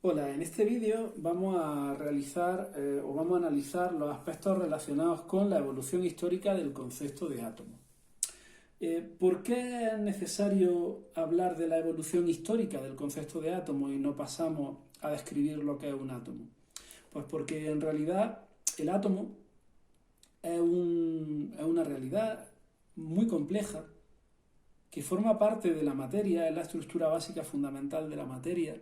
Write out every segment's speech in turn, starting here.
Hola, en este vídeo vamos a realizar o vamos a analizar los aspectos relacionados con la evolución histórica del concepto de átomo. ¿Por qué es necesario hablar de la evolución histórica del concepto de átomo y no pasamos a describir lo que es un átomo? Pues porque en realidad el átomo es una realidad muy compleja que forma parte de la materia, es la estructura básica fundamental de la materia,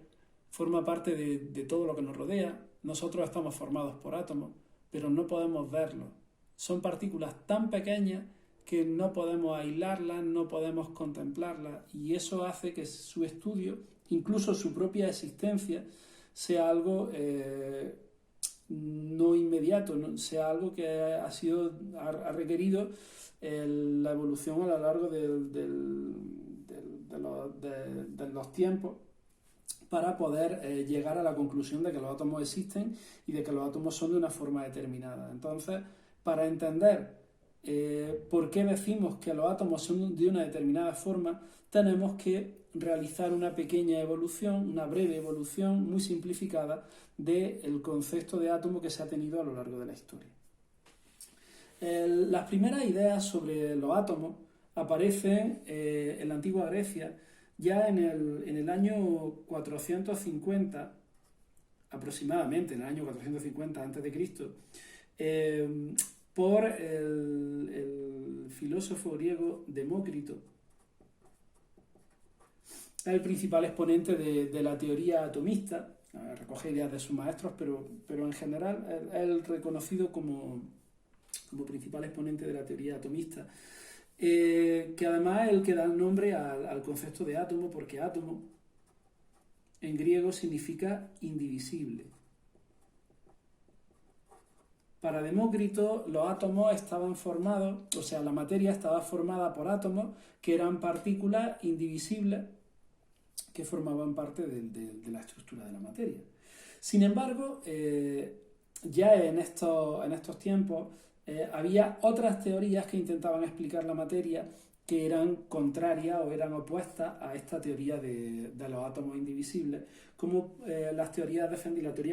forma parte de todo lo que nos rodea. Nosotros estamos formados por átomos, pero no podemos verlos. Son partículas tan pequeñas que no podemos aislarlas, no podemos contemplarlas, y eso hace que su estudio, incluso su propia existencia, sea algo no inmediato, ¿no? Sea algo que ha requerido la evolución a lo largo de los tiempos para poder llegar a la conclusión de que los átomos existen y de que los átomos son de una forma determinada. Entonces, para entender por qué decimos que los átomos son de una determinada forma, tenemos que realizar una pequeña evolución, una breve evolución muy simplificada del concepto de átomo que se ha tenido a lo largo de la historia. Las primeras ideas sobre los átomos aparecen en la antigua Grecia ya en el año 450, aproximadamente en el año 450 a.C., eh, por el filósofo griego Demócrito, el principal exponente de la teoría atomista. Recoge ideas de sus maestros, pero en general es el reconocido como principal exponente de la teoría atomista, que además es el que da el nombre al concepto de átomo, porque átomo en griego significa indivisible. Para Demócrito, los átomos estaban formados, o sea, la materia estaba formada por átomos que eran partículas indivisibles que formaban parte de la estructura de la materia. Sin embargo, ya en estos tiempos había otras teorías que intentaban explicar la materia que eran contrarias o eran opuestas a esta teoría de los átomos indivisibles, como la teoría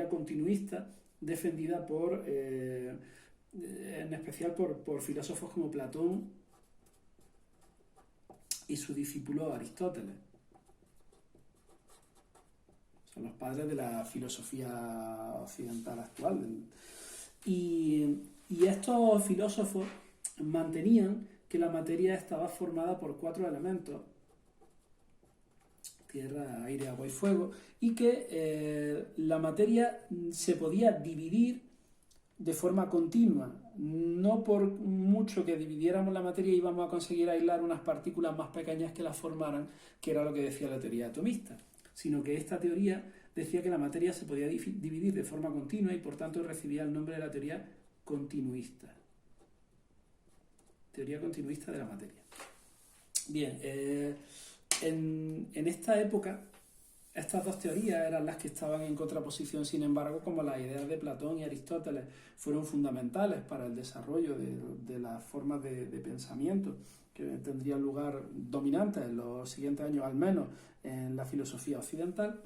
continuista defendida en especial por filósofos como Platón y su discípulo Aristóteles. Son los padres de la filosofía occidental actual. Y estos filósofos mantenían que la materia estaba formada por 4 elementos: tierra, aire, agua y fuego, y que la materia se podía dividir de forma continua. No por mucho que dividiéramos la materia íbamos a conseguir aislar unas partículas más pequeñas que la formaran, que era lo que decía la teoría atomista, sino que esta teoría decía que la materia se podía dividir de forma continua y por tanto recibía el nombre de la teoría continuista. Teoría continuista de la materia. Bien, en esta época estas dos teorías eran las que estaban en contraposición. Sin embargo, como las ideas de Platón y Aristóteles fueron fundamentales para el desarrollo de las formas de pensamiento que tendrían lugar dominantes en los siguientes años, al menos en la filosofía occidental,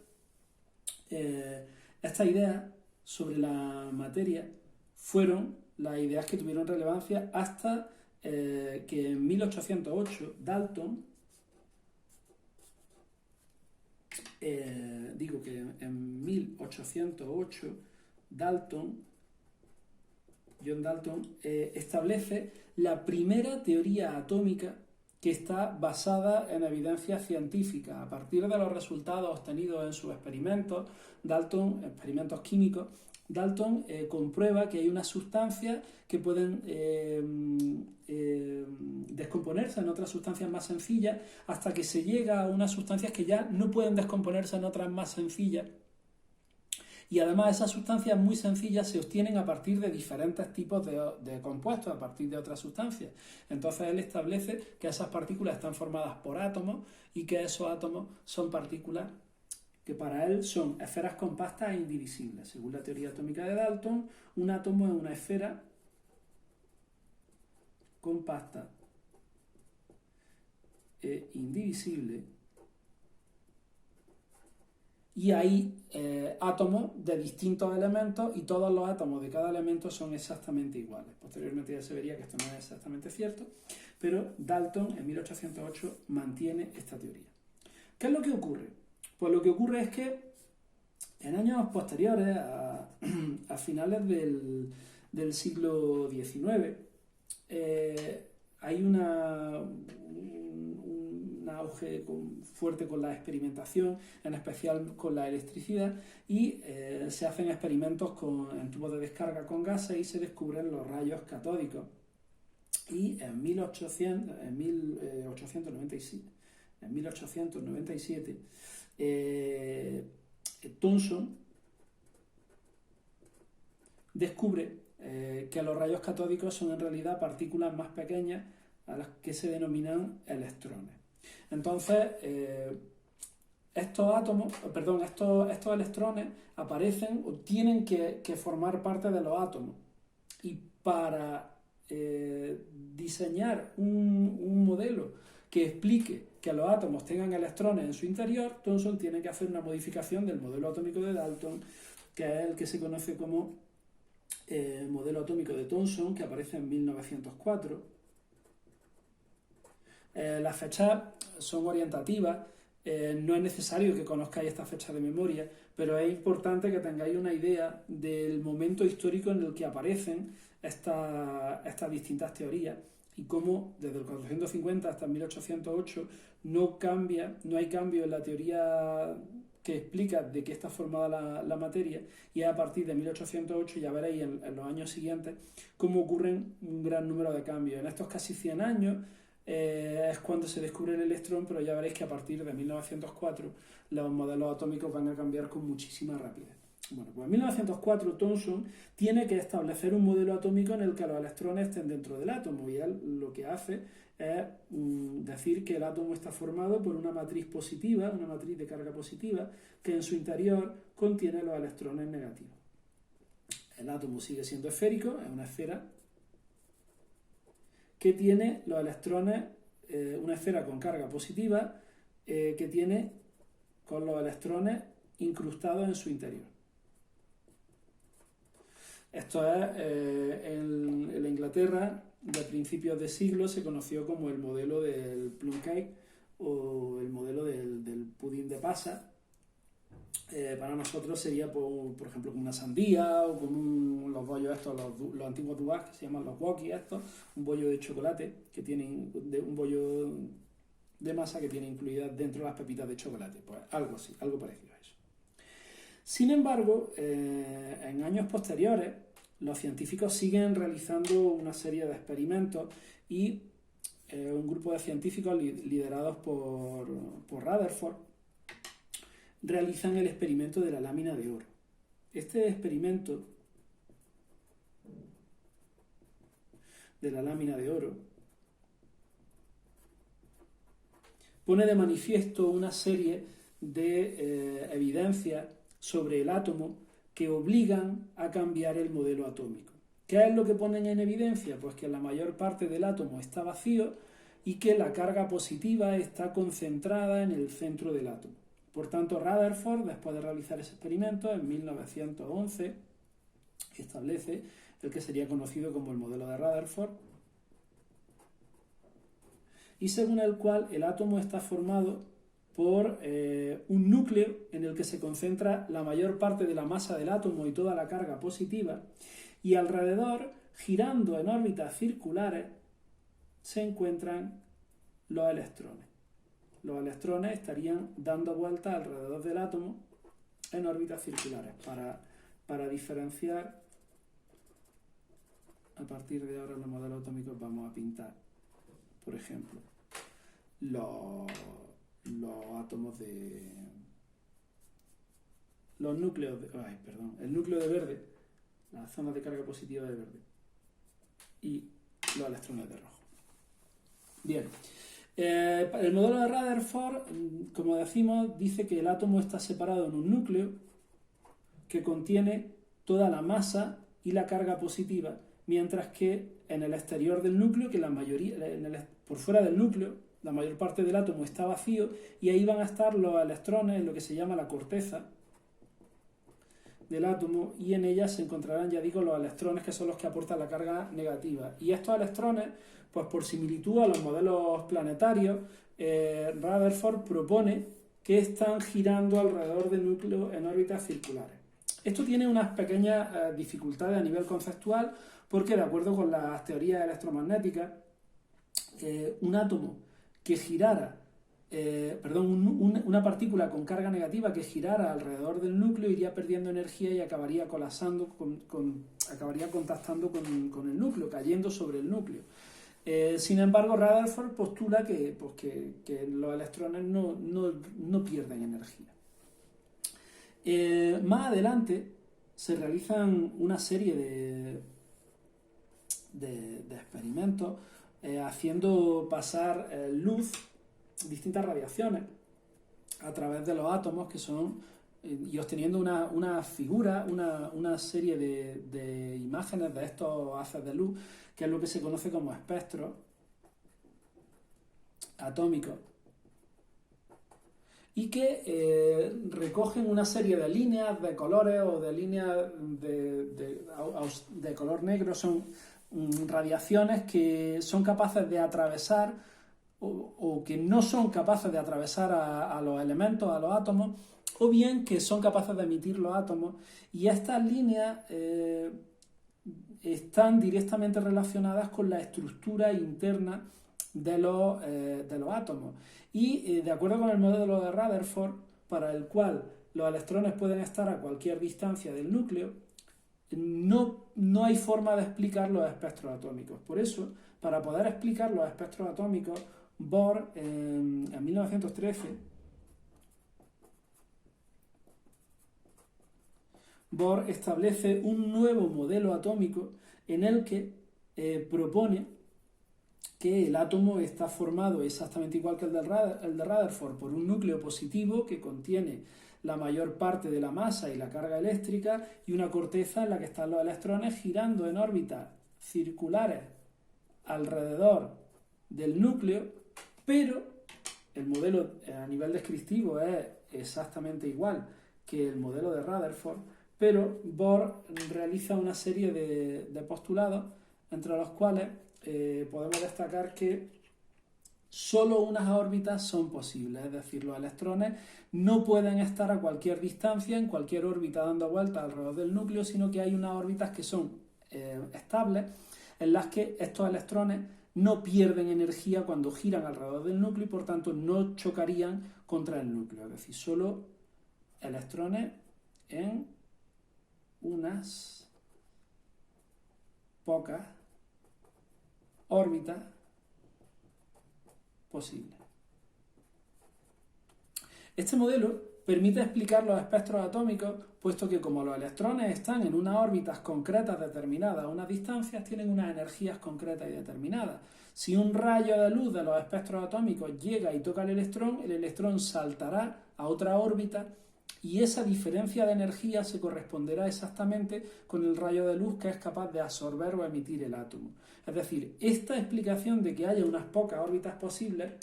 estas ideas sobre la materia fueron las ideas que tuvieron relevancia hasta que en 1808 Dalton, digo que en 1808 John Dalton establece la primera teoría atómica que está basada en evidencia científica. A partir de los resultados obtenidos en sus experimentos, experimentos químicos, Dalton comprueba que hay unas sustancias que pueden descomponerse en otras sustancias más sencillas, hasta que se llega a unas sustancias que ya no pueden descomponerse en otras más sencillas. Y además esas sustancias muy sencillas se obtienen a partir de diferentes tipos de compuestos, a partir de otras sustancias. Entonces él establece que esas partículas están formadas por átomos y que esos átomos son partículas que para él son esferas compactas e indivisibles. Según la teoría atómica de Dalton, un átomo es una esfera compacta e indivisible, y hay átomos de distintos elementos y todos los átomos de cada elemento son exactamente iguales. Posteriormente ya se vería que esto no es exactamente cierto, pero Dalton en 1808 mantiene esta teoría. ¿Qué es lo que ocurre? Pues lo que ocurre es que en años posteriores, a finales del siglo XIX, hay un auge fuerte con la experimentación, en especial con la electricidad, y se hacen experimentos en tubos de descarga con gases y se descubren los rayos catódicos. Y en 1897 Thomson descubre que los rayos catódicos son en realidad partículas más pequeñas a las que se denominan electrones. Entonces, estos electrones aparecen o tienen que formar parte de los átomos. Y para diseñar un modelo que explique que los átomos tengan electrones en su interior, Thomson tiene que hacer una modificación del modelo atómico de Dalton, que es el que se conoce como modelo atómico de Thomson, que aparece en 1904. Las fechas son orientativas, no es necesario que conozcáis esta fecha de memoria, pero es importante que tengáis una idea del momento histórico en el que aparecen estas distintas teorías y cómo desde el 450 hasta 1808 no hay cambio en la teoría que explica de qué está formada la materia, y a partir de 1808 ya veréis en los años siguientes cómo ocurren un gran número de cambios. En estos casi 100 años es cuando se descubre el electrón, pero ya veréis que a partir de 1904 los modelos atómicos van a cambiar con muchísima rapidez. Bueno, pues en 1904 Thomson tiene que establecer un modelo atómico en el que los electrones estén dentro del átomo, y él lo que hace es decir que el átomo está formado por una matriz positiva, una matriz de carga positiva, que en su interior contiene los electrones negativos. El átomo sigue siendo esférico, es una esfera que tiene los electrones, una esfera con carga positiva que tiene con los electrones incrustados en su interior. Esto es, en la Inglaterra de principios de siglo se conoció como el modelo del plum cake o el modelo del pudín de pasa. Para nosotros sería, por ejemplo, como una sandía o como los bollos estos, los antiguos dubás que se llaman los woki estos, un bollo de chocolate que tienen un bollo de masa que tiene incluidas dentro las pepitas de chocolate, pues algo así, algo parecido a eso. Sin embargo, en años posteriores los científicos siguen realizando una serie de experimentos y un grupo de científicos liderados por Rutherford realizan el experimento de la lámina de oro. Este experimento de la lámina de oro pone de manifiesto una serie de evidencias sobre el átomo que obligan a cambiar el modelo atómico. ¿Qué es lo que ponen en evidencia? Pues que la mayor parte del átomo está vacío y que la carga positiva está concentrada en el centro del átomo. Por tanto, Rutherford, después de realizar ese experimento, en 1911, establece el que sería conocido como el modelo de Rutherford, y según el cual el átomo está formado por un núcleo en el que se concentra la mayor parte de la masa del átomo y toda la carga positiva, y alrededor, girando en órbitas circulares, se encuentran los electrones. Los electrones estarían dando vueltas alrededor del átomo en órbitas circulares. Para diferenciar, a partir de ahora en los modelos atómicos vamos a pintar, por ejemplo, los átomos de... los núcleos de... el núcleo de verde, las zonas de carga positiva de verde, y los electrones de rojo. Bien. El modelo de Rutherford, como decimos, dice que el átomo está separado en un núcleo que contiene toda la masa y la carga positiva, mientras que en el exterior del núcleo, que la mayoría, por fuera del núcleo, la mayor parte del átomo está vacío y ahí van a estar los electrones en lo que se llama la corteza del átomo, y en ella se encontrarán, ya digo, los electrones, que son los que aportan la carga negativa. Y estos electrones, pues por similitud a los modelos planetarios, Rutherford propone que están girando alrededor del núcleo en órbitas circulares. Esto tiene unas pequeñas dificultades a nivel conceptual, porque de acuerdo con las teorías electromagnéticas, un átomo que girara una partícula con carga negativa que girara alrededor del núcleo iría perdiendo energía y acabaría colapsando, acabaría contactando con el núcleo, cayendo sobre el núcleo. Sin embargo, Rutherford postula que los electrones no pierden energía. Más adelante se realizan una serie de experimentos haciendo pasar luz, distintas radiaciones a través de los átomos, que son, y obteniendo una figura, una serie de imágenes de estos haces de luz, que es lo que se conoce como espectros atómicos, y que recogen una serie de líneas de colores o de líneas de color negro. Son radiaciones que son capaces de atravesar o que no son capaces de atravesar a los elementos, a los átomos, o bien que son capaces de emitir los átomos, y estas líneas están directamente relacionadas con la estructura interna de los átomos. Y de acuerdo con el modelo de Rutherford, para el cual los electrones pueden estar a cualquier distancia del núcleo, no hay forma de explicar los espectros atómicos. Por eso, para poder explicar los espectros atómicos, Bohr en 1913 Bohr establece un nuevo modelo atómico en el que propone que el átomo está formado exactamente igual que el de Rutherford por un núcleo positivo que contiene la mayor parte de la masa y la carga eléctrica, y una corteza en la que están los electrones girando en órbitas circulares alrededor del núcleo, pero el modelo a nivel descriptivo es exactamente igual que el modelo de Rutherford, pero Bohr realiza una serie de postulados, entre los cuales podemos destacar que solo unas órbitas son posibles, es decir, los electrones no pueden estar a cualquier distancia, en cualquier órbita dando vueltas alrededor del núcleo, sino que hay unas órbitas que son estables, en las que estos electrones no pierden energía cuando giran alrededor del núcleo y por tanto no chocarían contra el núcleo, es decir, solo electrones en unas pocas órbitas posibles. Este modelo permite explicar los espectros atómicos, puesto que como los electrones están en unas órbitas concretas determinadas a unas distancias, tienen unas energías concretas y determinadas. Si un rayo de luz de los espectros atómicos llega y toca el electrón saltará a otra órbita, y esa diferencia de energía se corresponderá exactamente con el rayo de luz que es capaz de absorber o emitir el átomo. Es decir, esta explicación de que haya unas pocas órbitas posibles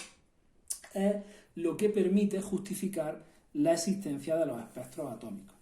es lo que permite justificar la existencia de los espectros atómicos.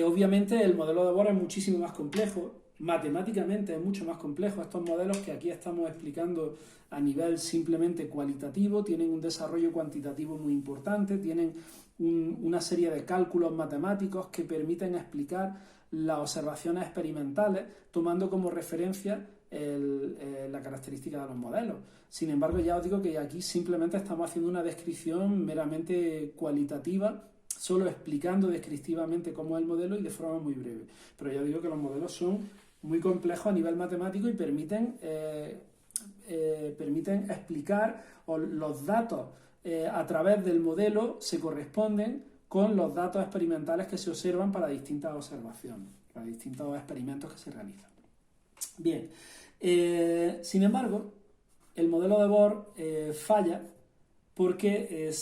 Obviamente el modelo de Bohr es muchísimo más complejo, matemáticamente es mucho más complejo. Estos modelos que aquí estamos explicando a nivel simplemente cualitativo tienen un desarrollo cuantitativo muy importante, tienen una serie de cálculos matemáticos que permiten explicar las observaciones experimentales tomando como referencia la característica de los modelos. Sin embargo, ya os digo que aquí simplemente estamos haciendo una descripción meramente cualitativa, solo explicando descriptivamente cómo es el modelo y de forma muy breve. Pero ya os digo que los modelos son muy complejos a nivel matemático y permiten explicar, o los datos a través del modelo se corresponden con los datos experimentales que se observan para distintas observaciones, para distintos experimentos que se realizan. Bien, sin embargo, el modelo de Bohr falla porque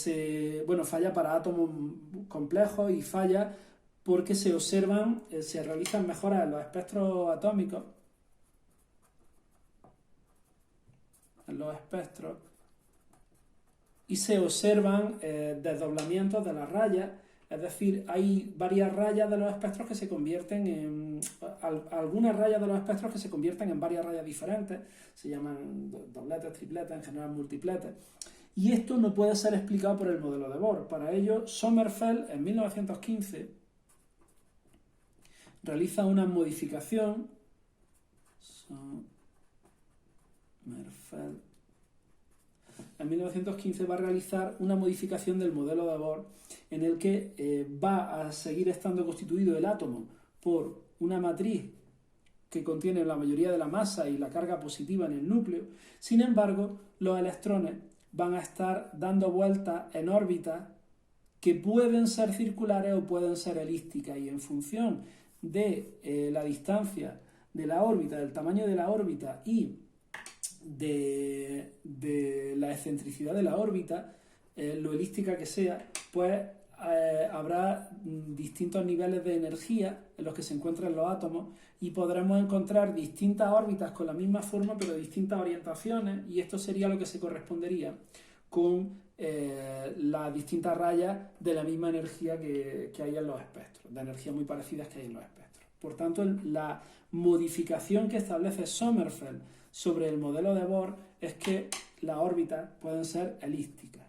falla para átomos complejos y falla porque se realizan mejoras en los espectros atómicos, en los espectros y se observan desdoblamientos de las rayas, es decir, hay varias rayas de los espectros que se convierten en... algunas rayas de los espectros que se convierten en varias rayas diferentes, se llaman dobletes, tripletes, en general multipletes, y esto no puede ser explicado por el modelo de Bohr. Para ello, Sommerfeld en 1915 realiza una modificación. Sommerfeld en 1915 va a realizar una modificación del modelo de Bohr en el que va a seguir estando constituido el átomo por una matriz que contiene la mayoría de la masa y la carga positiva en el núcleo. Sin embargo, los electrones van a estar dando vueltas en órbitas que pueden ser circulares o pueden ser elípticas, y en función de la distancia de la órbita, del tamaño de la órbita y de la excentricidad de la órbita, lo elíptica que sea, pues habrá distintos niveles de energía en los que se encuentran los átomos, y podremos encontrar distintas órbitas con la misma forma pero distintas orientaciones, y esto sería lo que se correspondería con las distintas rayas de la misma energía que hay en los espectros, de energías muy parecidas que hay en los espectros. Por tanto, la modificación que establece Sommerfeld sobre el modelo de Bohr es que las órbitas pueden ser elípticas.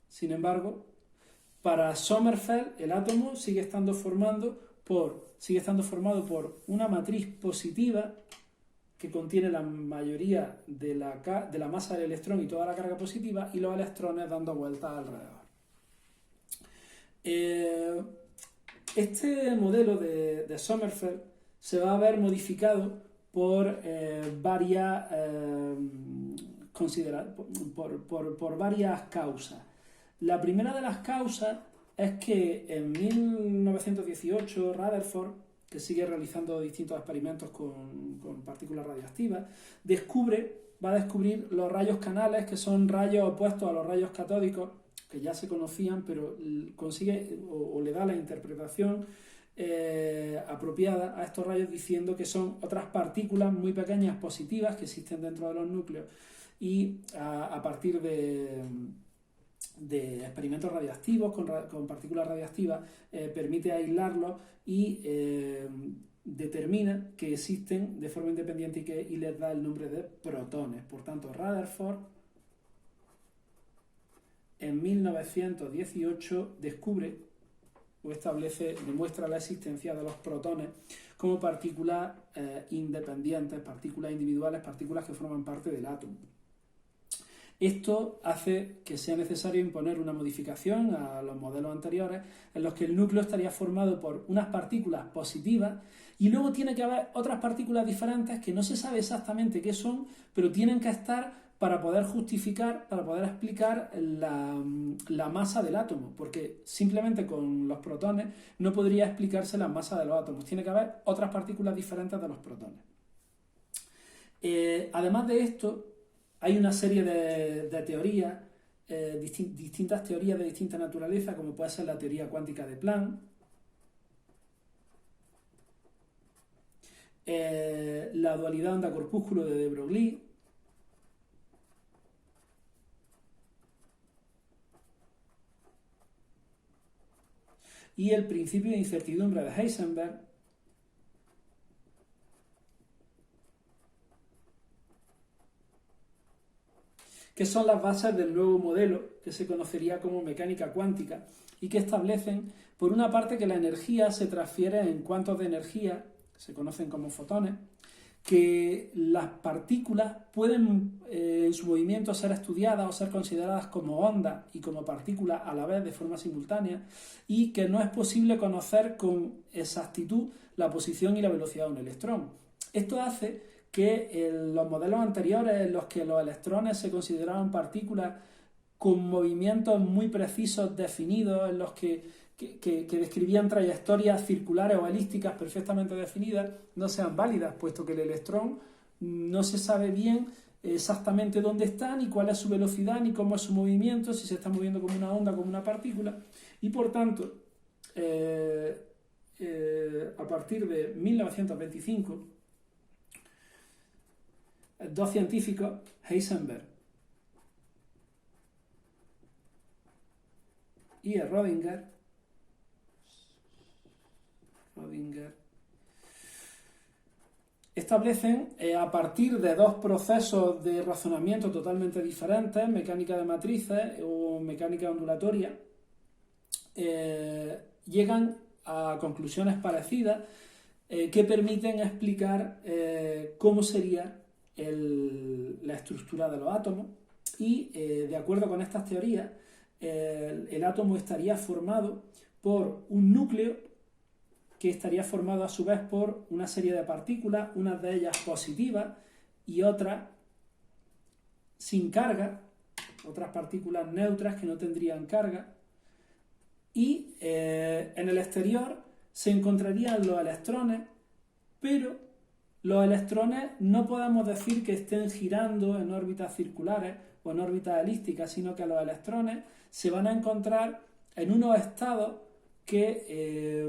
Sin embargo, para Sommerfeld el átomo sigue estando formado por una matriz positiva que contiene la mayoría de la masa del electrón y toda la carga positiva, y los electrones dando vueltas alrededor. Este modelo de Sommerfeld se va a ver modificado por varias causas. La primera de las causas es que en 1918 Rutherford, que sigue realizando distintos experimentos con partículas radioactivas, va a descubrir los rayos canales, que son rayos opuestos a los rayos catódicos, que ya se conocían, pero consigue o le da la interpretación apropiada a estos rayos, diciendo que son otras partículas muy pequeñas positivas que existen dentro de los núcleos, y a partir de experimentos radioactivos con partículas radioactivas permite aislarlos y determina que existen de forma independiente y les da el nombre de protones. Por tanto, Rutherford en 1918 descubre o demuestra la existencia de los protones como partículas independientes, partículas individuales, partículas que forman parte del átomo. Esto hace que sea necesario imponer una modificación a los modelos anteriores, en los que el núcleo estaría formado por unas partículas positivas, y luego tiene que haber otras partículas diferentes que no se sabe exactamente qué son, pero tienen que estar para poder justificar, para poder explicar la masa del átomo, porque simplemente con los protones no podría explicarse la masa de los átomos, tiene que haber otras partículas diferentes de los protones. Además de esto, hay una serie de teorías, distintas teorías de distinta naturaleza, como puede ser la teoría cuántica de Planck, la dualidad onda-corpúsculo de de Broglie, y el principio de incertidumbre de Heisenberg, que son las bases del nuevo modelo que se conocería como mecánica cuántica, y que establecen, por una parte, que la energía se transfiere en cuantos de energía, que se conocen como fotones, que las partículas pueden en su movimiento ser estudiadas o ser consideradas como ondas y como partículas a la vez de forma simultánea, y que no es posible conocer con exactitud la posición y la velocidad de un electrón. Esto hace que en los modelos anteriores, en los que los electrones se consideraban partículas con movimientos muy precisos, definidos, en los que describían trayectorias circulares o elípticas perfectamente definidas, no sean válidas, puesto que el electrón no se sabe bien exactamente dónde está, ni cuál es su velocidad, ni cómo es su movimiento, si se está moviendo como una onda o como una partícula, y por tanto, a partir de 1925, dos científicos, Heisenberg y Rödinger, establecen a partir de dos procesos de razonamiento totalmente diferentes, mecánica de matrices o mecánica ondulatoria, llegan a conclusiones parecidas que permiten explicar cómo sería la estructura de los átomos y de acuerdo con estas teorías el átomo estaría formado por un núcleo que estaría formado a su vez por una serie de partículas, unas de ellas positivas y otras sin carga, otras partículas neutras que no tendrían carga, y en el exterior se encontrarían los electrones, pero los electrones no podemos decir que estén girando en órbitas circulares o en órbitas elípticas, sino que los electrones se van a encontrar en unos estados que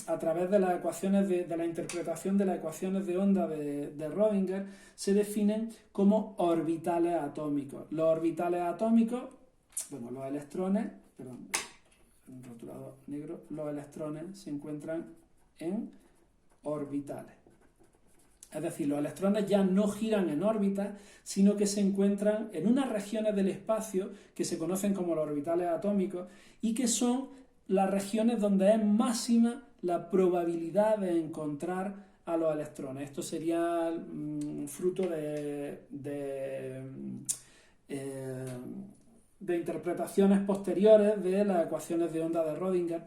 a través de las ecuaciones de la interpretación de las ecuaciones de onda de Rödinger se definen como orbitales atómicos. Los orbitales atómicos, bueno, los electrones, perdón, un rotulador negro, los electrones se encuentran en orbitales. Es decir, los electrones ya no giran en órbitas, sino que se encuentran en unas regiones del espacio que se conocen como los orbitales atómicos y que son las regiones donde es máxima la probabilidad de encontrar a los electrones. Esto sería fruto de interpretaciones posteriores de las ecuaciones de onda de Rödinger,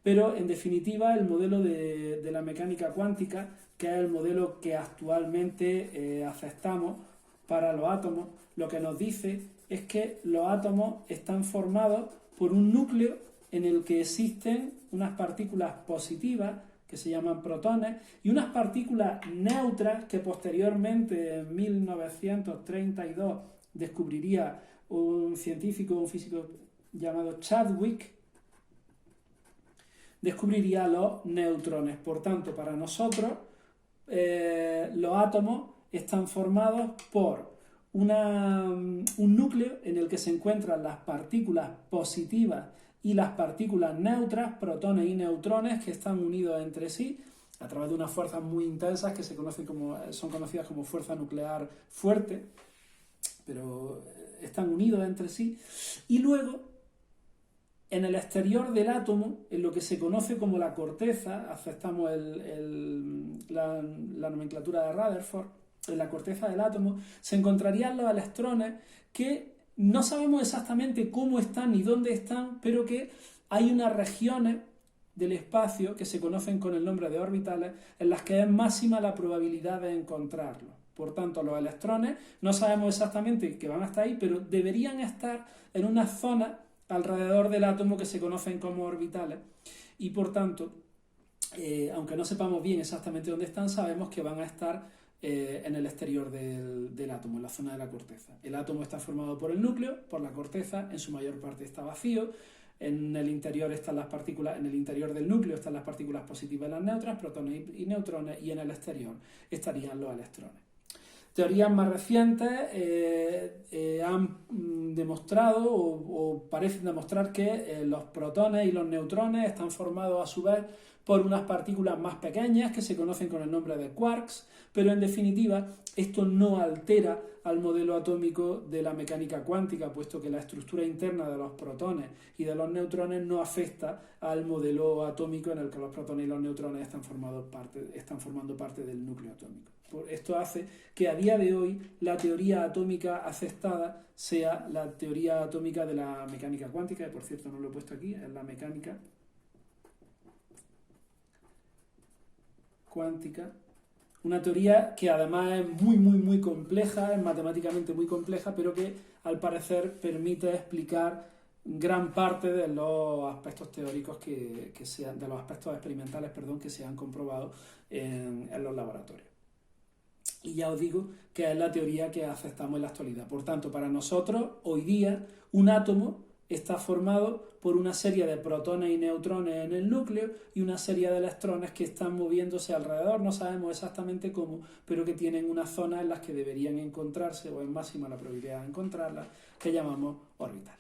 pero en definitiva el modelo de la mecánica cuántica, que es el modelo que actualmente aceptamos para los átomos, lo que nos dice es que los átomos están formados por un núcleo en el que existen unas partículas positivas que se llaman protones y unas partículas neutras que posteriormente en 1932 descubriría un científico, un físico llamado Chadwick, descubriría los neutrones. Por tanto, para nosotros los átomos están formados por un núcleo en el que se encuentran las partículas positivas y las partículas neutras, protones y neutrones, que están unidos entre sí a través de unas fuerzas muy intensas que son conocidas como fuerza nuclear fuerte, pero están unidos entre sí. Y luego, en el exterior del átomo, en lo que se conoce como la corteza, aceptamos la nomenclatura de Rutherford, en la corteza del átomo, se encontrarían los electrones que no sabemos exactamente cómo están ni dónde están, pero que hay unas regiones del espacio que se conocen con el nombre de orbitales en las que es máxima la probabilidad de encontrarlos. Por tanto, los electrones no sabemos exactamente que van a estar ahí, pero deberían estar en una zona alrededor del átomo que se conocen como orbitales. Y por tanto, aunque no sepamos bien exactamente dónde están, sabemos que van a estar en el exterior del átomo, en la zona de la corteza. El átomo está formado por el núcleo, por la corteza, en su mayor parte está vacío. En el interior están las partículas, en el interior del núcleo están las partículas positivas y las neutras, protones y neutrones, y en el exterior estarían los electrones. Teorías más recientes han demostrado o parecen demostrar que los protones y los neutrones están formados a su vez por unas partículas más pequeñas que se conocen con el nombre de quarks, pero en definitiva esto no altera al modelo atómico de la mecánica cuántica, puesto que la estructura interna de los protones y de los neutrones no afecta al modelo atómico en el que los protones y los neutrones están formando parte del núcleo atómico. Esto hace que a día de hoy la teoría atómica aceptada sea la teoría atómica de la mecánica cuántica, y por cierto no lo he puesto aquí, es la mecánica cuántica. Una teoría que además es muy compleja, es matemáticamente muy compleja, pero que al parecer permite explicar gran parte de los aspectos teóricos de los aspectos experimentales, que se han comprobado en los laboratorios. Y ya os digo que es la teoría que aceptamos en la actualidad. Por tanto, para nosotros, hoy día, un átomo está formado por una serie de protones y neutrones en el núcleo y una serie de electrones que están moviéndose alrededor, no sabemos exactamente cómo, pero que tienen unas zonas en las que deberían encontrarse, o es máxima la probabilidad de encontrarlas, que llamamos orbitales.